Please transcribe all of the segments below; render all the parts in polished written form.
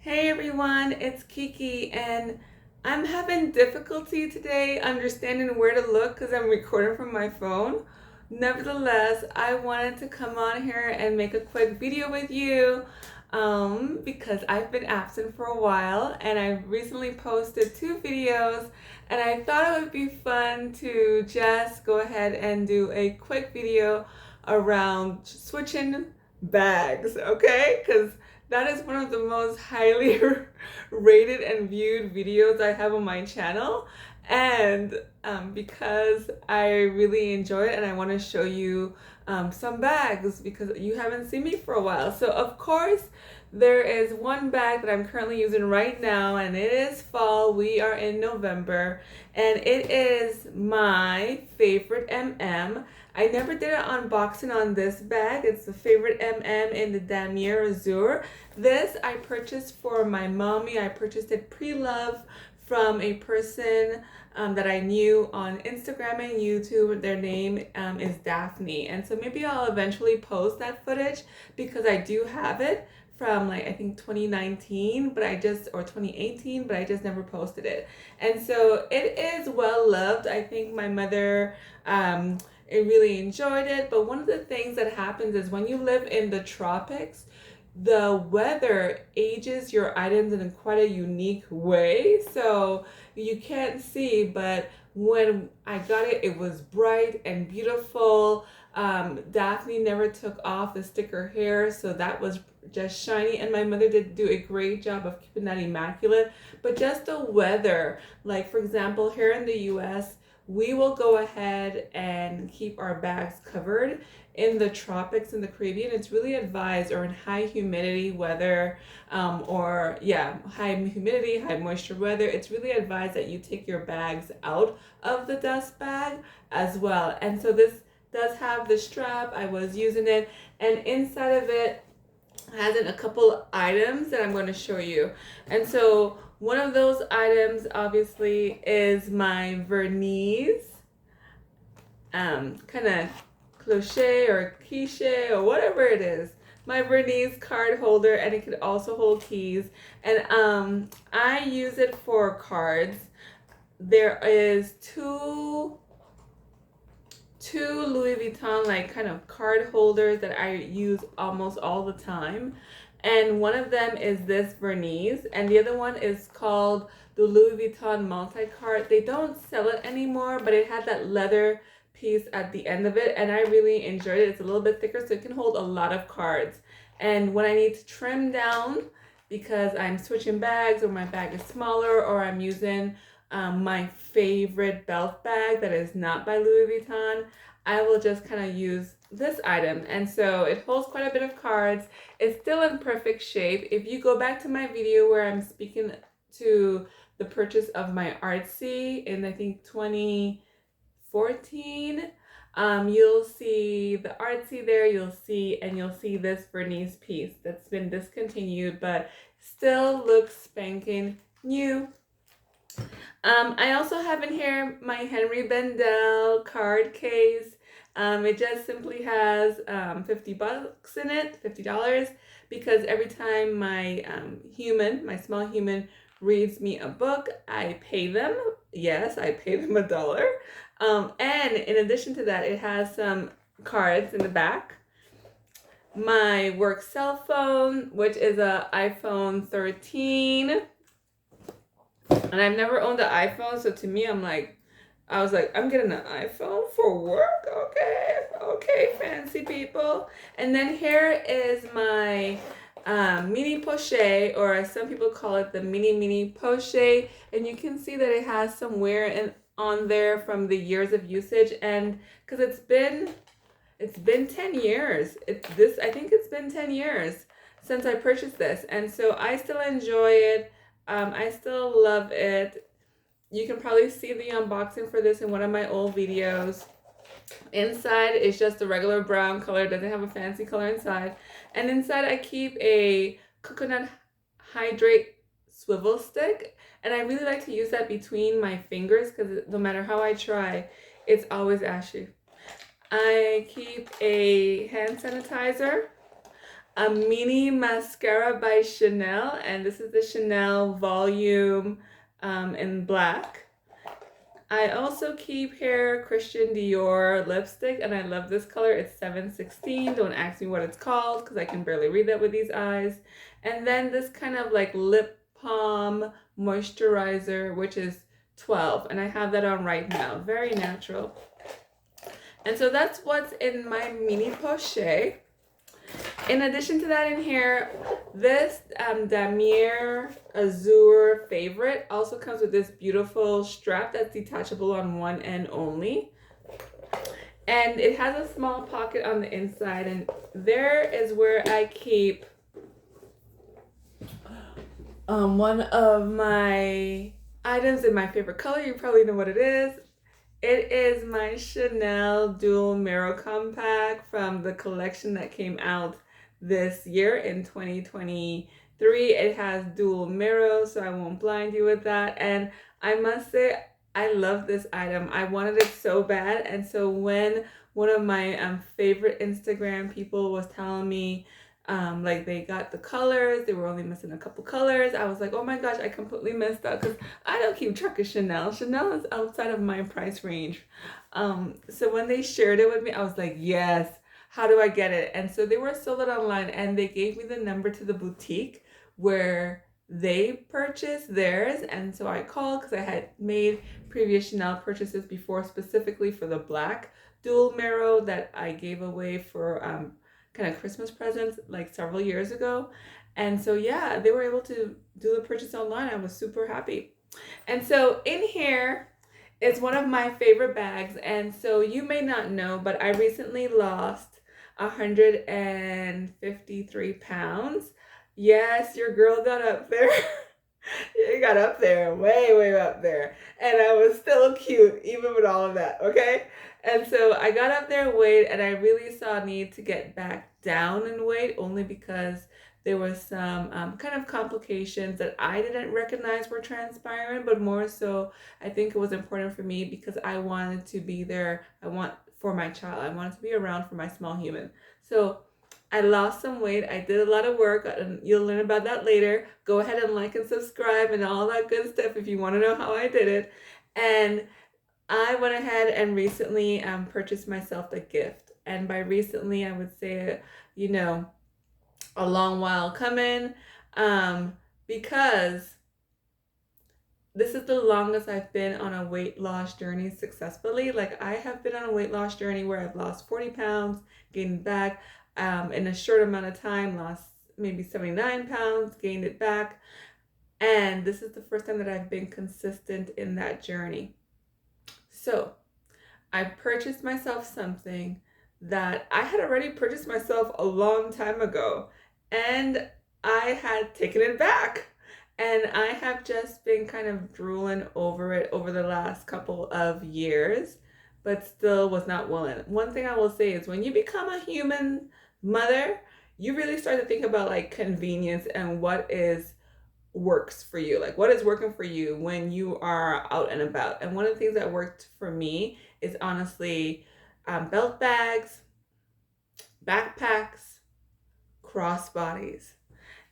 Hey everyone, it's Kiki, and I'm having difficulty today understanding where to look because I'm recording from my phone. Nevertheless, I wanted to come on here and make a quick video with you because I've been absent for a while and I recently posted 2 videos, and I thought it would be fun to just go ahead and do a quick video around switching bags, okay? Because that is one of the most highly rated and viewed videos I have on my channel. And because I really enjoy it and I want to show you some bags because you haven't seen me for a while. So of course, there is one bag that I'm currently using right now, and it is fall. We are in November, and it is my favorite MM. I never did an unboxing on this bag. It's the favorite MM in the Damier Azur. This I purchased for my mommy. I purchased it pre-love from a person that I knew on Instagram and YouTube. Their name is Daphne. And so maybe I'll eventually post that footage because I do have it from I think 2019, or 2018, but I just never posted it. And so it is well loved. I think my mother it really enjoyed it. But one of the things that happens is when you live in the tropics, the weather ages your items in quite a unique way. So you can't see, but when I got it, it was bright and beautiful. Daphne never took off the sticker hair, so that was just shiny, and my mother did do a great job of keeping that immaculate. But just the weather, like for example, here in the US, we will go ahead and keep our bags covered. In the tropics in the Caribbean, it's really advised, or in high humidity weather, high humidity, high moisture weather, it's really advised that you take your bags out of the dust bag as well. And so this does have the strap. I was using it, and inside of it has a couple items that I'm going to show you. And so one of those items obviously is my verniz, kind of cloche or quiche or whatever it is. My verniz card holder, and it could also hold keys. And I use it for cards. There is two Louis Vuitton kind of card holders that I use almost all the time. And one of them is this verniz, and the other one is called the Louis Vuitton multi-card. They don't sell it anymore, but it had that leather piece at the end of it, and I really enjoyed it. It's a little bit thicker, so it can hold a lot of cards. And when I need to trim down because I'm switching bags, or my bag is smaller, or I'm using my favorite belt bag that is not by Louis Vuitton, I will just kind of use this item. And so it holds quite a bit of cards. It's still in perfect shape. If you go back to my video where I'm speaking to the purchase of my Artsy in I think 2014, you'll see the Artsy there, you'll see this verniz piece that's been discontinued but still looks spanking new. I also have in here my Henry Bendel card case. It just simply has $50 in it, $50, because every time my small human reads me a book, I pay them. Yes, I pay them $1. And in addition to that, it has some cards in the back. My work cell phone, which is a iPhone 13. And I've never owned an iPhone, so to me, I was like, I'm getting an iPhone for work? Okay, fancy people. And then here is my mini Pochette, or as some people call it, the mini Pochette. And you can see that it has some wear on there from the years of usage, and because it's been 10 years. I think it's been 10 years since I purchased this, and so I still enjoy it. I still love it. You can probably see the unboxing for this in one of my old videos. Inside is just a regular brown color. It doesn't have a fancy color inside. And inside I keep a coconut hydrate swivel stick. And I really like to use that between my fingers because no matter how I try, it's always ashy. I keep a hand sanitizer. a mini mascara by Chanel, and this is the Chanel Volume in black. I also keep here Christian Dior lipstick, and I love this color. It's 716. Don't ask me what it's called because I can barely read that with these eyes. And then this kind of like lip balm moisturizer, which is 12, and I have that on right now. Very natural. And so that's what's in my mini pochette. In addition to that in here, this Damier Azure favorite also comes with this beautiful strap that's detachable on one end only. And it has a small pocket on the inside, and there is where I keep one of my items in my favorite color. You probably know what it is. It is my Chanel Dual Mirror Compact from the collection that came out this year in 2023. It has dual mirrors, so I won't blind you with that. And I must say, I love this item. I wanted it so bad. And so when one of my favorite Instagram people was telling me like they got the colors, they were only missing a couple colors, I was like, oh my gosh, I completely missed out because I don't keep track of Chanel. Chanel is outside of my price range. So when they shared it with me, I was like, yes, how do I get it? And so they were sold it online, and they gave me the number to the boutique where they purchased theirs. And so I called because I had made previous Chanel purchases before, specifically for the black dual mirror that I gave away for kind of Christmas presents like several years ago. And so yeah, they were able to do the purchase online. I was super happy. And so in here is one of my favorite bags. And so you may not know, but I recently lost 153 pounds. Yes, your girl got up there. You got up there, way up there. And I was still cute, even with all of that, okay? And so I got up there in weight, and I really saw a need to get back down in weight, only because there was some kind of complications that I didn't recognize were transpiring, but more so, I think it was important for me because I wanted to be there. For my child. I wanted to be around for my small human. So I lost some weight. I did a lot of work, and you'll learn about that later. Go ahead and like and subscribe and all that good stuff if you want to know how I did it. And I went ahead and recently purchased myself a gift. And by recently, I would say, a long while coming, because this is the longest I've been on a weight loss journey successfully. Like, I have been on a weight loss journey where I've lost 40 pounds, gained back in a short amount of time, lost maybe 79 pounds, gained it back. And this is the first time that I've been consistent in that journey. So I purchased myself something that I had already purchased myself a long time ago, and I had taken it back. And I have just been kind of drooling over it over the last couple of years, but still was not willing. One thing I will say is when you become a human mother, you really start to think about like convenience and what works for you. Like, what is working for you when you are out and about. And one of the things that worked for me is honestly belt bags, backpacks, crossbodies.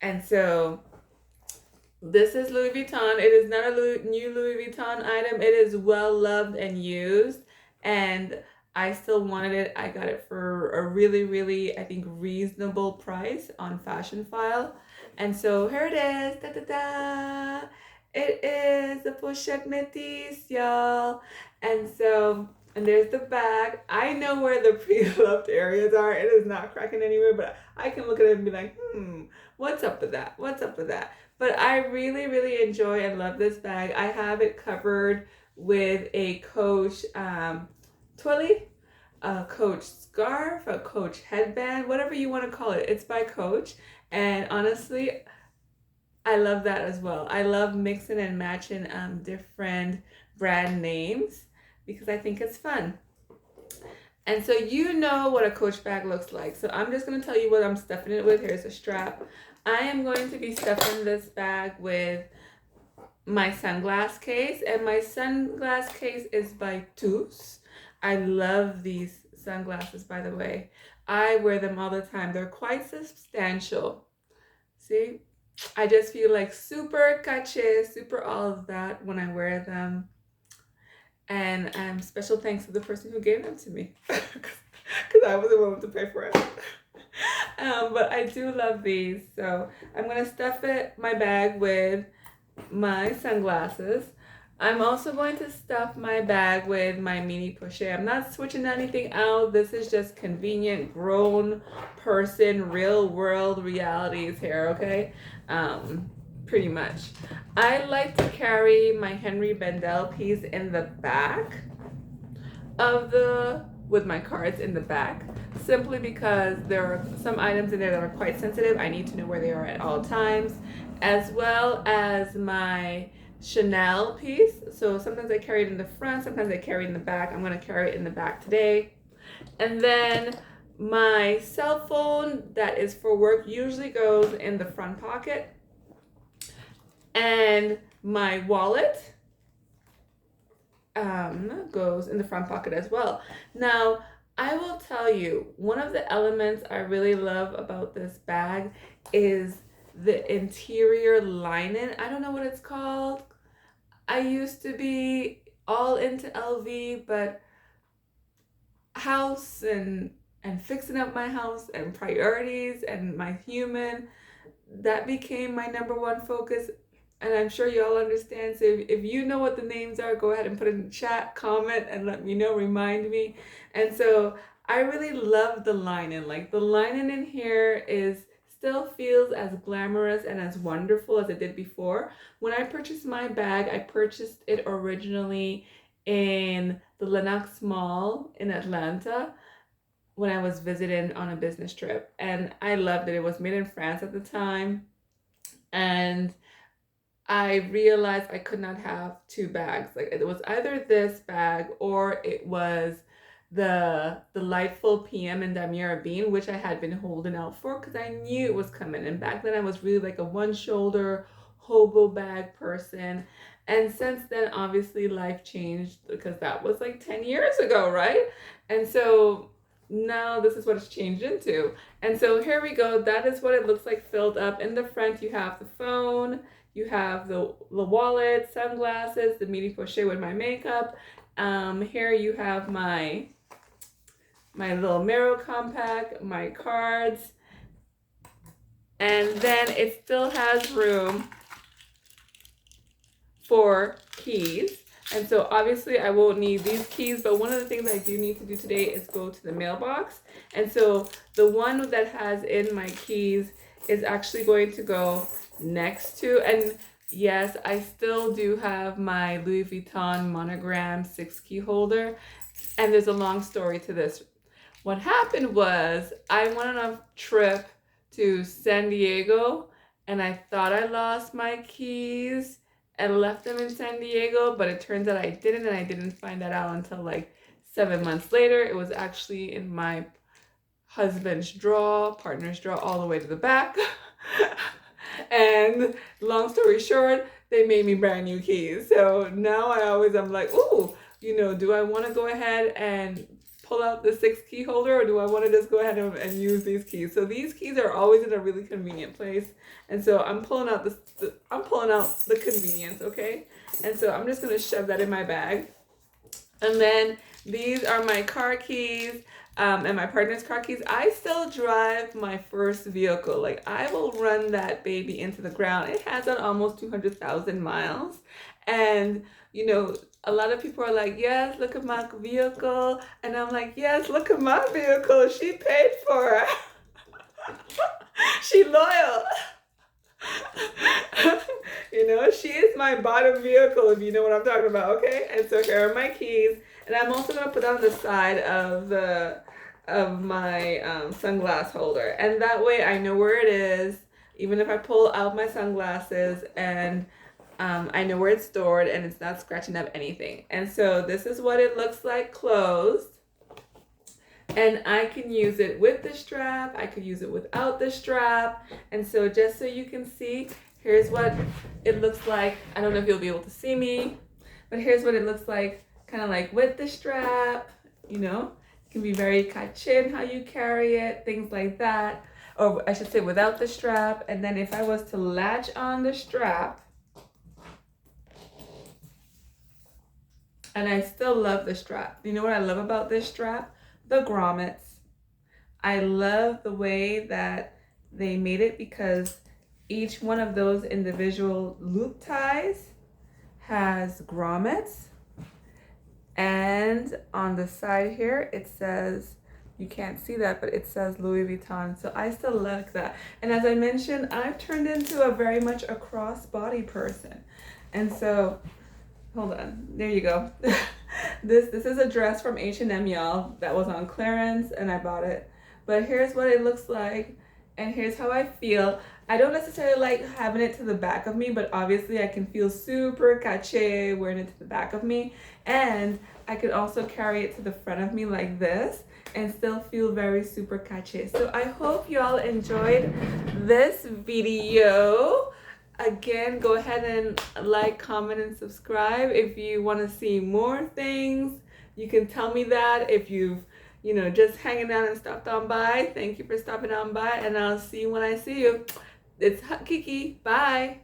And so this is Louis Vuitton. It is not a new Louis Vuitton item. It is well loved and used, and I still wanted it. I got it for a really, I think, reasonable price on Fashion File. And so here it is. Da, da, da. It is the Pochette Metis, y'all. And there's the bag. I know where the pre-loved areas are. It is not cracking anywhere, but I can look at it and be like, what's up with that? What's up with that? But I really enjoy and love this bag. I have it covered with a Coach twilly, a Coach scarf, a Coach headband, whatever you want to call it. It's by Coach. And honestly, I love that as well. I love mixing and matching different brand names because I think it's fun. And so you know what a Coach bag looks like. So I'm just going to tell you what I'm stuffing it with. Here's a strap. I am going to be stuffing this bag with my sunglass case, and my sunglass case is by Tous. I love these sunglasses, by the way. I wear them all the time. They're quite substantial. See? I just feel like super caché, super all of that when I wear them. And special thanks to the person who gave them to me because I wasn't willing to pay for it. But I do love these. So I'm going to stuff my bag with my sunglasses. I'm also going to stuff my bag with my mini Pochette. I'm not switching anything out. This is just convenient, grown person, real world realities here, okay? Pretty much. I like to carry my Henry Bendel piece in the back with my cards in the back, simply because there are some items in there that are quite sensitive. I need to know where they are at all times, as well as my Chanel piece. So sometimes I carry it in the front, sometimes I carry it in the back. I'm going to carry it in the back today. And then my cell phone that is for work usually goes in the front pocket. And my wallet goes in the front pocket as well. Now, I will tell you, one of the elements I really love about this bag is the interior lining. I don't know what it's called. I used to be all into LV, but house and fixing up my house and priorities and my human, that became my number one focus. And I'm sure y'all understand. So if you know what the names are, go ahead and put it in the chat, comment, and let me know, remind me. And so I really love the lining. Like the lining in here still feels as glamorous and as wonderful as it did before. When I purchased my bag, I purchased it originally in the Lenox Mall in Atlanta when I was visiting on a business trip. And I loved it. It was made in France at the time. And I realized I could not have two bags. Like it was either this bag or it was the Delightful PM in Damier Bean, which I had been holding out for because I knew it was coming. And back then I was really like a one shoulder hobo bag person. And since then, obviously life changed because that was like 10 years ago, right? And so now this is what it's changed into. And so here we go. That is what it looks like filled up. In the front, you have the phone, you have the wallet, sunglasses, the mini Pochette with my makeup. Here you have my little mirror compact, my cards, and then it still has room for keys. And so obviously I won't need these keys, but one of the things I do need to do today is go to the mailbox. And so the one that has in my keys is actually going to go next to, and yes, I still do have my Louis Vuitton monogram 6-key holder. And there's a long story to this. What happened was I went on a trip to San Diego and I thought I lost my keys and left them in San Diego, but it turns out I didn't, and I didn't find that out until like 7 months later. It was actually in my husband's partner's drawer, all the way to the back. And long story short, they made me brand new keys. So now I'm like, ooh, do I want to go ahead and pull out the 6-key holder, or do I want to just go ahead and use these keys? So these keys are always in a really convenient place, and so I'm pulling out the convenience, okay? And so I'm just gonna shove that in my bag, and then these are my car keys. And my partner's car keys. I still drive my first vehicle. Like I will run that baby into the ground. It has on almost 200,000 miles, and a lot of people are like, yes, look at my vehicle. And I'm like, yes, look at my vehicle. She paid for it. She loyal. She is my bottom vehicle, if you know what I'm talking about, okay? And so here are my keys. And I'm also going to put on the side of my sunglass holder. And that way I know where it is, even if I pull out my sunglasses, and I know where it's stored and it's not scratching up anything. And so this is what it looks like closed. And I can use it with the strap. I could use it without the strap. And so just so you can see, here's what it looks like. I don't know if you'll be able to see me, but here's what it looks like, kind of like with the strap, can be very caché in how you carry it, things like that. Or I should say without the strap. And then if I was to latch on the strap, and I still love the strap. You know what I love about this strap? The grommets. I love the way that they made it because each one of those individual loop ties has grommets. And on the side here, it says, you can't see that, but it says Louis Vuitton. So I still like that. And as I mentioned, I've turned into a very much a crossbody person. And so, hold on, there you go. This is a dress from H&M, y'all, that was on clearance and I bought it. But here's what it looks like and here's how I feel. I don't necessarily like having it to the back of me, but obviously I can feel super caché wearing it to the back of me. And I could also carry it to the front of me like this and still feel very super caché. So I hope y'all enjoyed this video. Again, go ahead and like, comment, and subscribe. If you want to see more things, you can tell me that. If you've, just hanging out and stopped on by, thank you for stopping on by, and I'll see you when I see you. It's Kiki. Bye.